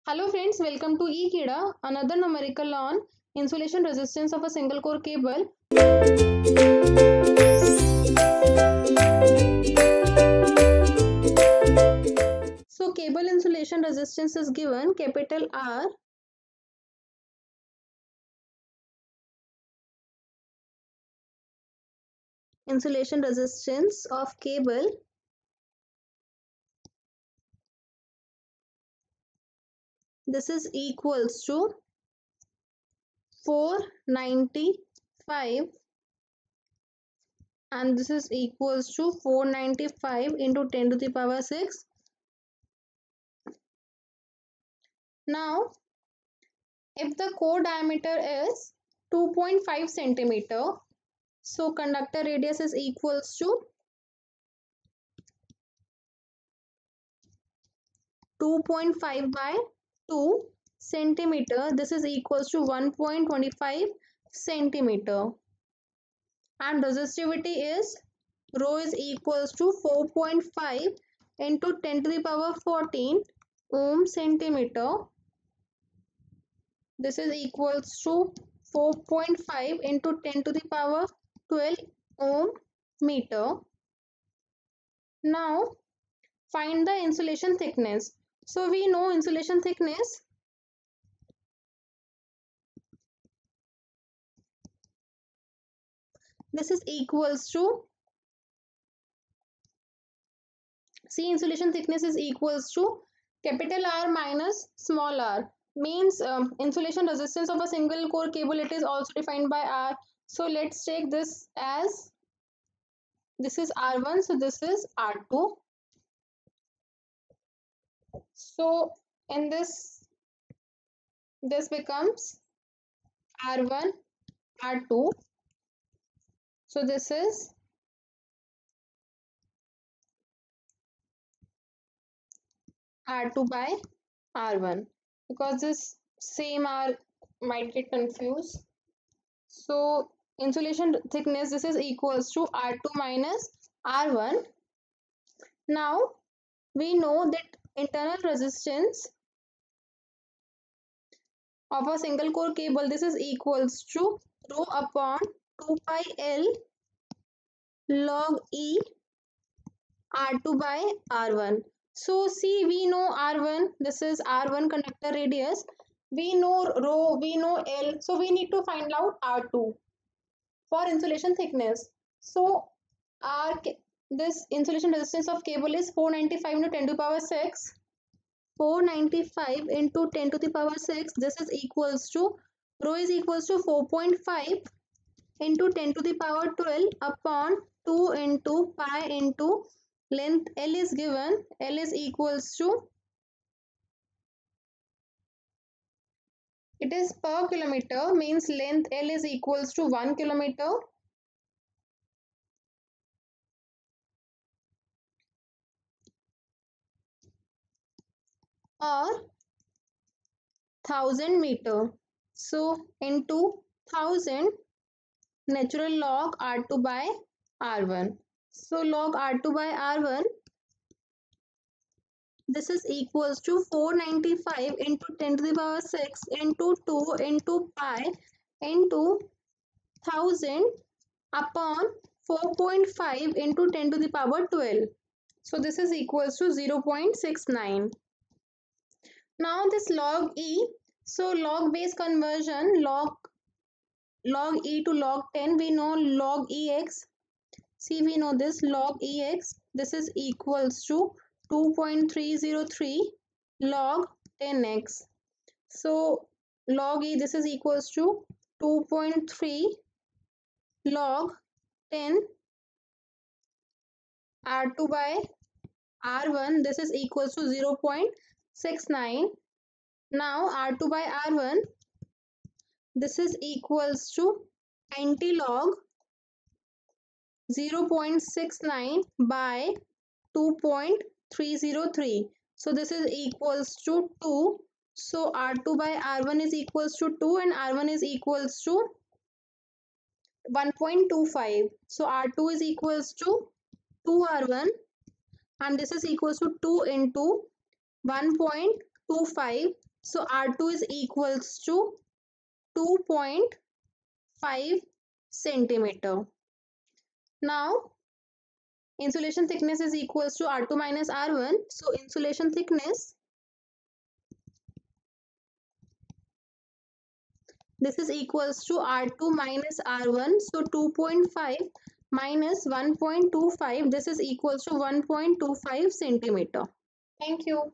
Hello friends, welcome to eKida, another numerical on insulation resistance of a single core cable. So cable insulation resistance is given capital R. Insulation resistance of cable this is equals to 495 and this is equals to 495 into 10 to the power 6. Now if the core diameter is 2.5 centimeter, so conductor radius is equals to 2.5 by 2 centimeter. This is equals to 1.25 centimeter. And resistivity is rho is equals to 4.5 into 10 to the power 14 ohm centimeter. This is equals to 4.5 into 10 to the power 12 ohm meter. Now find the insulation thickness. So we know insulation thickness this is equals to insulation thickness is equals to capital R minus small r means insulation resistance of a single core cable, it is also defined by R. So let's take this as this is R1, so this is R2. So in this becomes R1 R2, so this is R2 by R1 because this same R might get confused. So insulation thickness this is equals to R2 minus R1. Now we know that internal resistance of a single core cable this is equals to rho upon 2 pi L log E R2 by R1. So see, we know R1, this is R1 conductor radius, we know rho, we know L, so we need to find out R2 for insulation thickness. So this insulation resistance of cable is 495 into 10 to the power 6. 495 into 10 to the power 6, this is equals to rho is equals to 4.5 into 10 to the power 12 upon 2 into pi into length L is given. L is equals to, it is per kilometer, means length L is equals to 1 kilometer. Or 1000 meter. So into 1000 natural log R2 by R1. So log R2 by R1 this is equals to 495 into 10 to the power 6 into 2 into pi into 1000 upon 4.5 into 10 to the power 12. So this is equals to 0.69. Now this log E, so log base conversion, log E to log 10, we know log EX. See, we know this log EX, this is equals to 2.303 log 10x. So log E, this is equals to 2.3 log 10 R2 by R1, this is equals to 0.69. Now R2 by R1, this is equals to anti-log 0.69 by 2.303. So this is equals to 2. So R2 by R1 is equals to 2 and R1 is equals to 1.25. So R2 is equals to 2R1 and this is equals to 2 into 1.25 So R2 is equals to 2.5 centimeter. Now insulation thickness is equals to R2 minus R1. So insulation thickness, this is equals to R2 minus R1. So 2.5 minus 1.25, this is equals to 1.25 centimeter. Thank you.